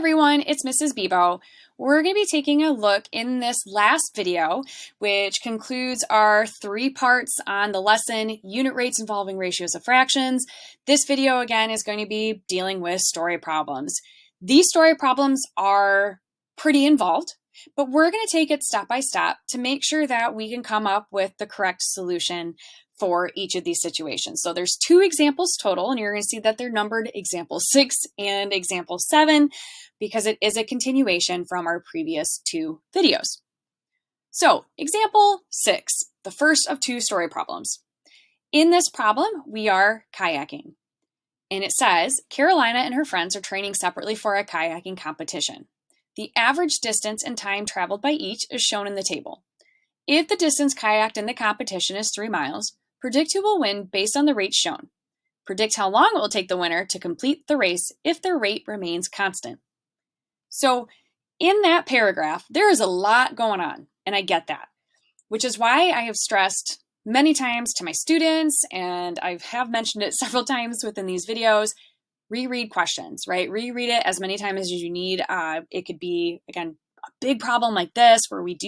everyone, it's Mrs. Bebo. We're going to be taking a look in this last video, which concludes our 3 parts on the lesson, unit rates involving ratios of fractions. This video, again, is going to be dealing with story problems. These story problems are pretty involved, but we're going to take it step by step to make sure that we can come up with the correct solution for each of these situations. So there's 2 examples total, and you're going to see that they're numbered example 6 and example 7 because it is a continuation from our previous 2 videos. So example 6, the first of 2 story problems. In this problem, we are kayaking. And it says, Carolina and her friends are training separately for a kayaking competition. The average distance and time traveled by each is shown in the table. If the distance kayaked in the competition is 3 miles, predict who will win based on the rate shown. Predict how long it will take the winner to complete the race if their rate remains constant. So in that paragraph, there is a lot going on, and I get that, which is why I have stressed many times to my students, and I have mentioned it several times within these videos, reread questions, right? Reread it as many times as you need. It could be, again, a big problem like this where we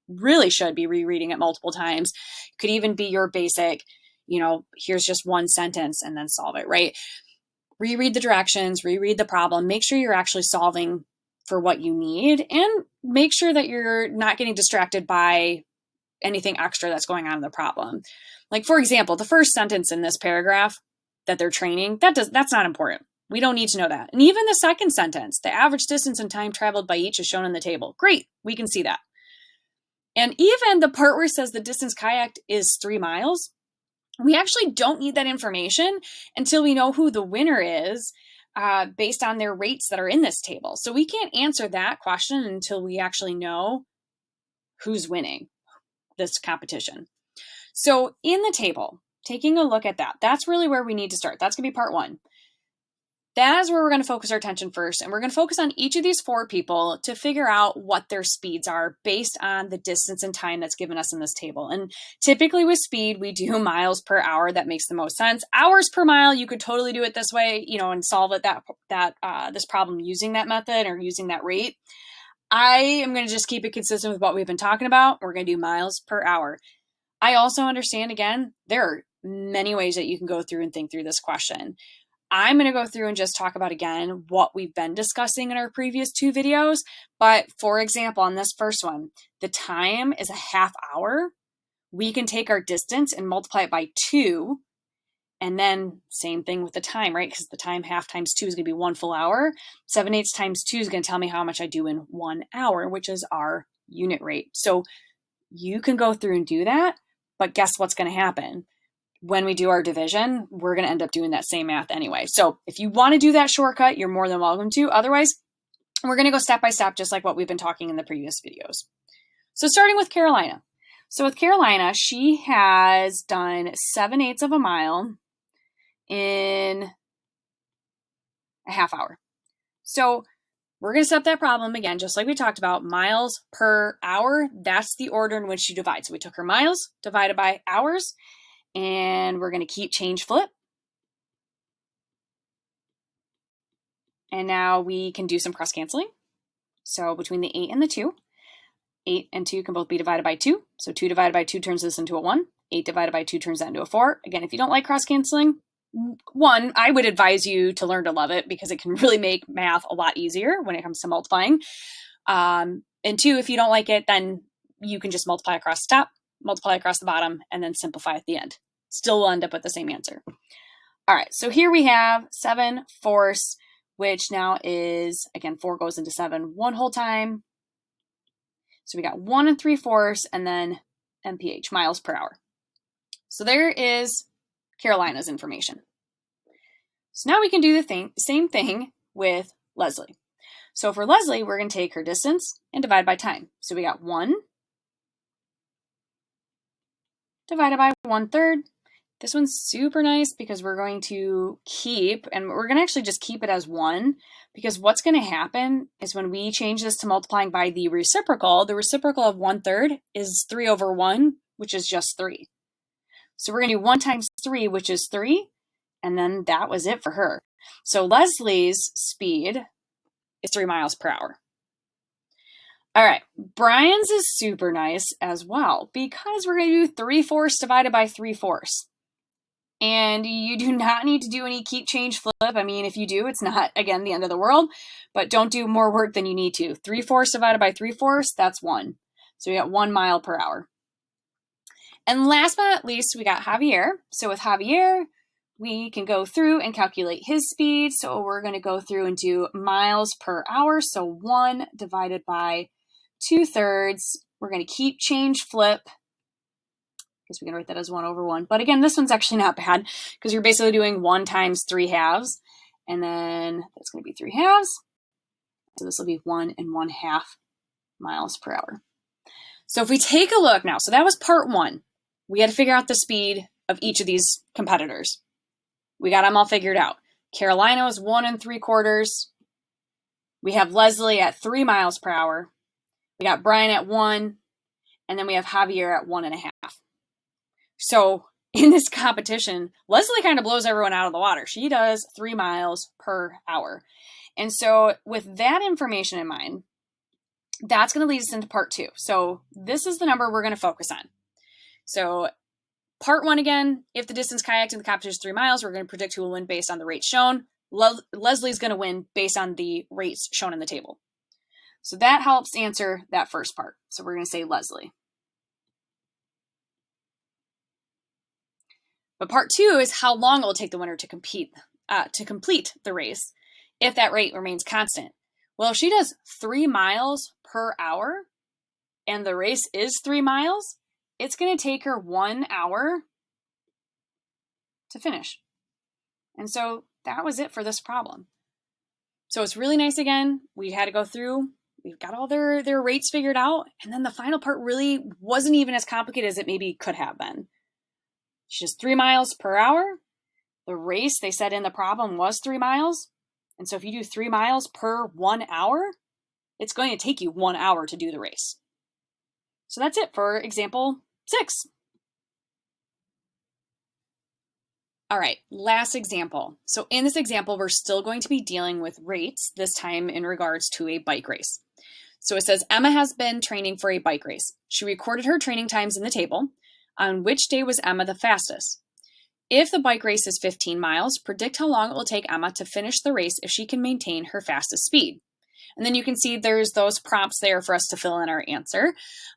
really should be rereading it multiple times. It could even be your basic, here's just one sentence and then solve it, right? Reread the directions, reread the problem, make sure you're actually solving for what you need, and make sure that you're not getting distracted by anything extra that's going on in the problem. Like, for example, the first sentence in this paragraph that they're training, that's not important. We don't need to know that. And even the second sentence, the average distance and time traveled by each is shown in the table. Great, we can see that. And even the part where it says the distance kayaked is 3 miles, we actually don't need that information until we know who the winner is based on their rates that are in this table. So we can't answer that question until we actually know who's winning this competition. So in the table, taking a look at that, that's really where we need to start. That's going to be part 1. That is where we're going to focus our attention first. And we're going to focus on each of these 4 people to figure out what their speeds are based on the distance and time that's given us in this table. And typically with speed, we do miles per hour. That makes the most sense. Hours per mile, you could totally do it this way, and solve it this problem using that method or using that rate. I am going to just keep it consistent with what we've been talking about. We're going to do miles per hour. I also understand, again, there are many ways that you can go through and think through this question. I'm going to go through and just talk about, again, what we've been discussing in our previous 2 videos. But for example, on this first one, the time is a half hour. We can take our distance and multiply it by 2. And then same thing with the time, right? Because the time, half times 2 is going to be 1 full hour. 7/8 times 2 is going to tell me how much I do in 1 hour, which is our unit rate. So you can go through and do that. But guess what's going to happen? When we do our division, we're going to end up doing that same math anyway. So if you want to do that shortcut, you're more than welcome to. Otherwise, we're going to go step by step, just like what we've been talking in the previous videos. So starting with Carolina. So with Carolina, she has done 7/8 of a mile in a half hour. So we're going to set up that problem again, just like we talked about, miles per hour. That's the order in which she divides. So we took her miles divided by hours, and we're going to keep change flip. And now we can do some cross canceling. So between the 8 and the 2, 8 and 2 can both be divided by 2. So 2 divided by 2 turns this into a 1. 8 divided by 2 turns that into a 4. Again, if you don't like cross canceling, 1, I would advise you to learn to love it because it can really make math a lot easier when it comes to multiplying. And 2, if you don't like it, then you can just multiply across the top, multiply across the bottom, and then simplify at the end. Still will end up with the same answer. All right, so here we have 7/4, which now is, again, 4 goes into 7 one whole time. So we got 1 3/4 and then MPH, miles per hour. So there is Carolina's information. So now we can do the same thing with Leslie. So for Leslie, we're going to take her distance and divide by time. So we got 1 divided by 1/3. This one's super nice because we're going to keep, and we're going to actually just keep it as 1, because what's going to happen is when we change this to multiplying by the reciprocal of 1/3 is 3/1, which is just 3. So we're going to do 1 times 3, which is 3, and then that was it for her. So Leslie's speed is 3 miles per hour. All right, Brian's is super nice as well because we're going to do 3/4 divided by 3/4. And you do not need to do any keep, change, flip. I mean, if you do, it's not, again, the end of the world, but don't do more work than you need to. 3/4 divided by 3/4, that's 1. So we got 1 mile per hour. And last but not least, we got Javier. So with Javier, we can go through and calculate his speed. So we're going to go through and do miles per hour. So 1 divided by 2/3. We're going to keep, change, flip. I guess we can write that as 1/1. But again, this one's actually not bad because you're basically doing 1 times 3/2. And then that's going to be 3/2. So this will be 1 1/2 miles per hour. So if we take a look now, so that was part 1. We had to figure out the speed of each of these competitors. We got them all figured out. Carolina was 1 3/4. We have Leslie at 3 miles per hour. We got Brian at 1. And then we have Javier at 1 1/2. So in this competition, Leslie kind of blows everyone out of the water. She does 3 miles per hour. And so with that information in mind, that's going to lead us into part 2. So this is the number we're going to focus on. So part 1 again, if the distance kayaked in the competition is 3 miles, we're going to predict who will win based on the rates shown. Leslie's going to win based on the rates shown in the table. So that helps answer that first part. So we're going to say Leslie. But part 2 is how long it will take the winner to complete the race if that rate remains constant. Well, if she does 3 miles per hour and the race is 3 miles, it's going to take her 1 hour to finish. And so that was it for this problem. So it's really nice again. We had to go through, we've got all their rates figured out. And then the final part really wasn't even as complicated as it maybe could have been. It's just 3 miles per hour. The race they said in the problem was 3 miles. And so if you do 3 miles per 1 hour, it's going to take you 1 hour to do the race. So that's it for example 6. All right, last example. So in this example, we're still going to be dealing with rates, this time in regards to a bike race. So it says Emma has been training for a bike race. She recorded her training times in the table. On which day was Emma the fastest? If the bike race is 15 miles, predict how long it will take Emma to finish the race if she can maintain her fastest speed. And then you can see there's those prompts there for us to fill in our answer.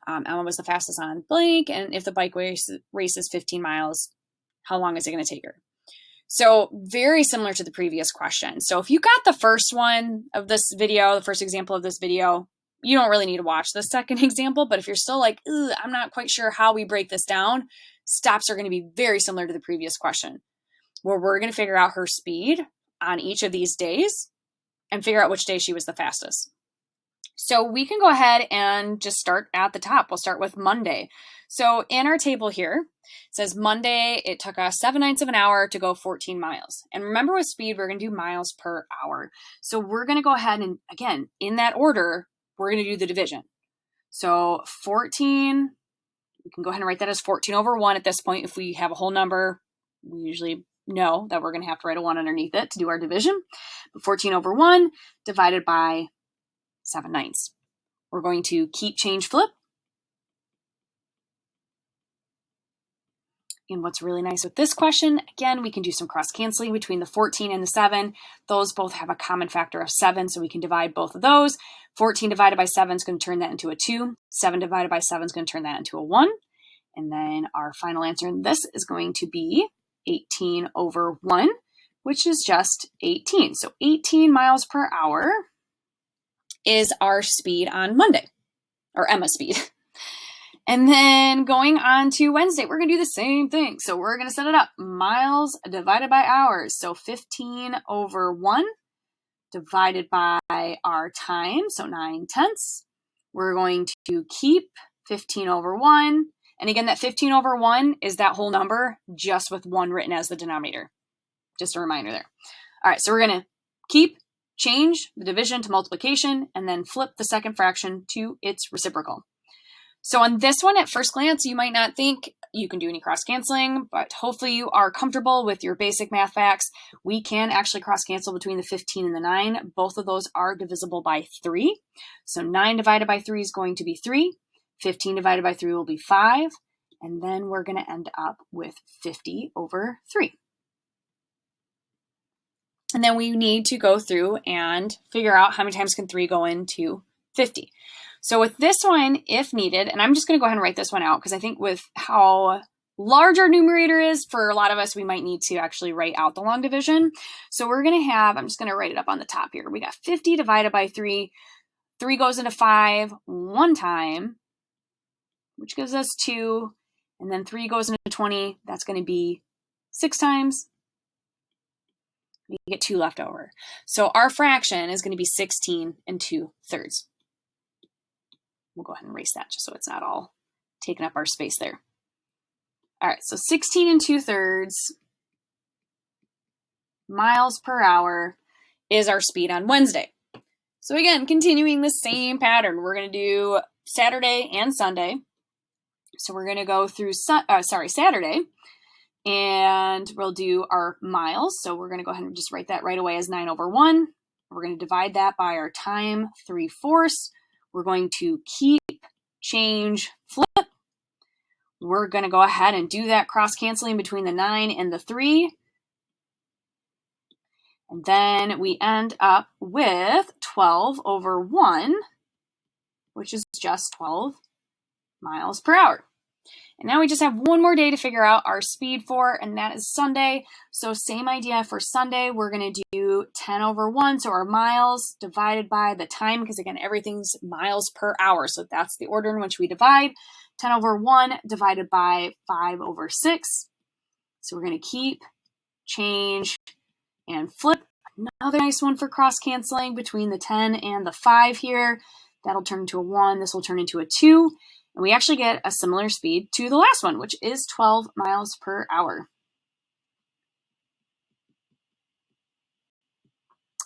Emma was the fastest on blank, and if the bike race is 15 miles, how long is it going to take her? So very similar to the previous question. So if you got the first one of this video, the first example of this video, you don't really need to watch the second example, but if you're still like, I'm not quite sure how we break this down, steps are going to be very similar to the previous question, where we're going to figure out her speed on each of these days and figure out which day she was the fastest. So we can go ahead and just start at the top. We'll start with Monday. So in our table here, it says Monday, it took us 7/9 of an hour to go 14 miles. And remember with speed, we're going to do miles per hour. So we're going to go ahead and, again, in that order, we're going to do the division. So 14, we can go ahead and write that as 14/1 at this point. If we have a whole number, we usually know that we're going to have to write a 1 underneath it to do our division. But 14/1 divided by 7/9. We're going to keep, change, flip. And what's really nice with this question, again, we can do some cross-canceling between the 14 and the 7. Those both have a common factor of 7, so we can divide both of those. 14 divided by 7 is going to turn that into a 2. 7 divided by 7 is going to turn that into a 1. And then our final answer in this is going to be 18/1, which is just 18. So 18 miles per hour is our speed on Monday, or Emma's speed. And then going on to Wednesday, we're going to do the same thing. So we're going to set it up. Miles divided by hours. So 15/1 divided by our time. So 9/10. We're going to keep 15/1. And again, that 15/1 is that whole number just with 1 written as the denominator. Just a reminder there. All right, so we're going to keep, change the division to multiplication, and then flip the second fraction to its reciprocal. So on this one, at first glance, you might not think you can do any cross canceling, but hopefully you are comfortable with your basic math facts. We can actually cross cancel between the 15 and the 9. Both of those are divisible by 3. So 9 divided by 3 is going to be 3. 15 divided by 3 will be 5. And then we're going to end up with 50 over 3. And then we need to go through and figure out how many times can 3 go into 50. So with this one, if needed, and I'm just going to go ahead and write this one out because I think with how large our numerator is, for a lot of us, we might need to actually write out the long division. So we're going to have, I'm just going to write it up on the top here. We got 50 divided by 3. 3 goes into 5 one time, which gives us 2. And then 3 goes into 20. That's going to be 6 times. We get 2 left over. So our fraction is going to be 16 2/3. We'll go ahead and erase that just so it's not all taking up our space there. All right, so 16 2/3 miles per hour is our speed on Wednesday. So again, continuing the same pattern, we're going to do Saturday and Sunday. So we're going to go through Saturday, and we'll do our miles. So we're going to go ahead and just write that right away as 9 over 1. We're going to divide that by our time, 3/4. We're going to keep, change, flip. We're going to go ahead and do that cross canceling between the 9 and the 3. And then we end up with 12 over 1, which is just 12 miles per hour. And now we just have one more day to figure out our speed for, and that is Sunday. So same idea for Sunday. We're going to do 10 over 1, so our miles divided by the time, because again, everything's miles per hour. So that's the order in which we divide. 10 over 1 divided by 5 over 6. So we're going to keep, change, and flip. Another nice one for cross canceling between the 10 and the 5 here. That'll turn into a 1. This will turn into a 2. And we actually get a similar speed to the last one, which is 12 miles per hour.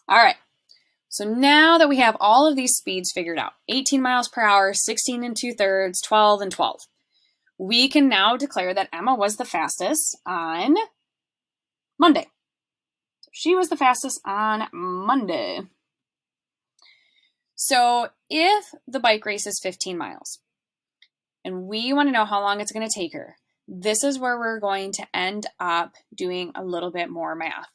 All right. So now that we have all of these speeds figured out, 18 miles per hour, 16 2/3, 12 and 12, we can now declare that Emma was the fastest on Monday. So she was the fastest on Monday. So if the bike race is 15 miles, and we want to know how long it's going to take her, this is where we're going to end up doing a little bit more math.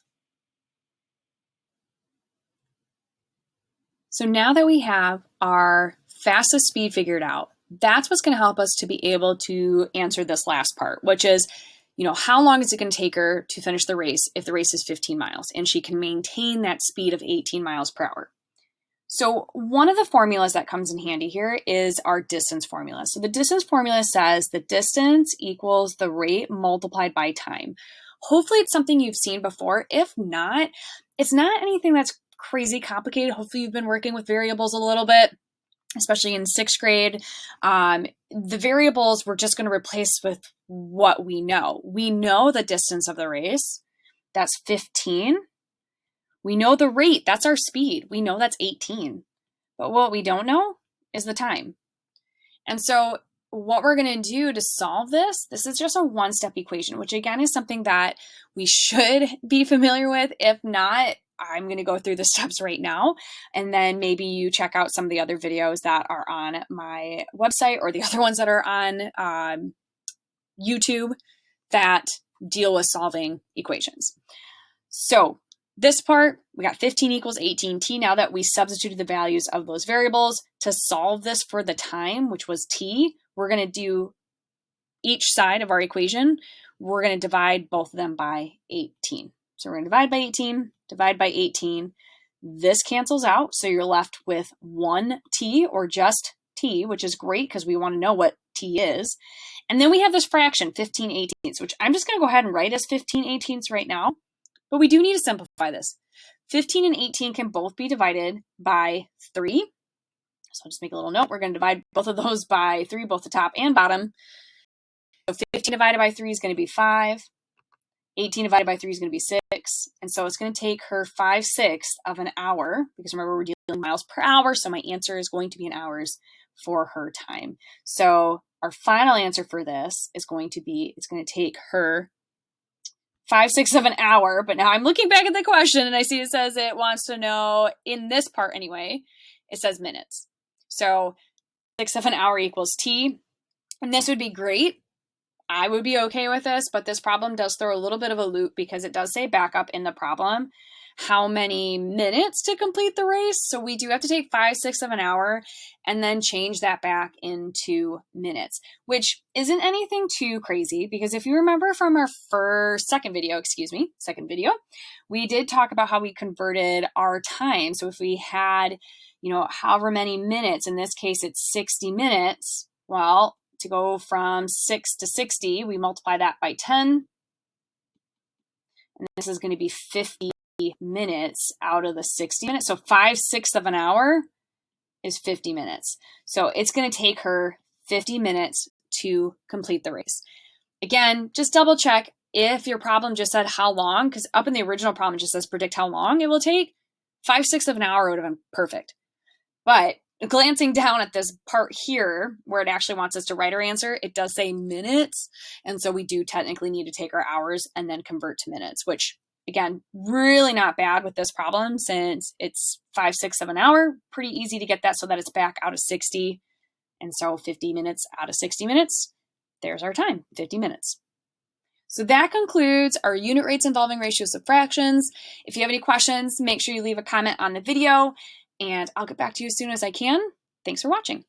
So now that we have our fastest speed figured out, that's what's going to help us to be able to answer this last part, which is, how long is it going to take her to finish the race if the race is 15 miles and she can maintain that speed of 18 miles per hour? So one of the formulas that comes in handy here is our distance formula. So the distance formula says the distance equals the rate multiplied by time. Hopefully it's something you've seen before. If not, it's not anything that's crazy complicated. Hopefully you've been working with variables a little bit, especially in 6th grade. The variables we're just going to replace with what we know. We know the distance of the race. That's 15. We know the rate, that's our speed. We know that's 18. But what we don't know is the time. And so what we're going to do to solve this is just a one-step equation, which again is something that we should be familiar with. If not, I'm going to go through the steps right now. And then maybe you check out some of the other videos that are on my website or the other ones that are on YouTube that deal with solving equations. So this part, we got 15 equals 18t. Now that we substituted the values of those variables to solve this for the time, which was t, we're going to do each side of our equation. We're going to divide both of them by 18. So we're going to divide by 18, divide by 18. This cancels out, so you're left with 1t or just t, which is great because we want to know what t is. And then we have this fraction, 15/18, which I'm just going to go ahead and write as 15/18 right now. But we do need to simplify this. 15 and 18 can both be divided by 3. So I'll just make a little note. We're going to divide both of those by 3, both the top and bottom. So 15 divided by 3 is going to be 5. 18 divided by 3 is going to be 6. And so it's going to take her 5/6 of an hour, because remember we're dealing miles per hour, so my answer is going to be in hours for her time. So our final answer for this is going to be, it's going to take her 5/6 of an hour. But now I'm looking back at the question and I see it says it wants to know, in this part anyway, it says minutes. So 6 of an hour equals t. And this would be great. I would be okay with this, but this problem does throw a little bit of a loop because it does say back up in the problem how many minutes to complete the race. So we do have to take 5/6 of an hour and then change that back into minutes, which isn't anything too crazy because if you remember from our second video, we did talk about how we converted our time. So if we had, however many minutes, in this case, it's 60 minutes. Well, to go from 6 to 60, we multiply that by 10. And this is going to be 50 minutes out of the 60 minutes. So 5/6 of an hour is 50 minutes. So it's going to take her 50 minutes to complete the race. Again, just double check if your problem just said how long, because up in the original problem, it just says predict how long it will take. 5/6 of an hour would have been perfect. But glancing down at this part here, where it actually wants us to write our answer, it does say minutes. And so we do technically need to take our hours and then convert to minutes, which again, really not bad with this problem since it's 5/6 of an hour. Pretty easy to get that so that it's back out of 60. And so 50 minutes out of 60 minutes, there's our time, 50 minutes. So that concludes our unit rates involving ratios of fractions. If you have any questions, make sure you leave a comment on the video and I'll get back to you as soon as I can. Thanks for watching.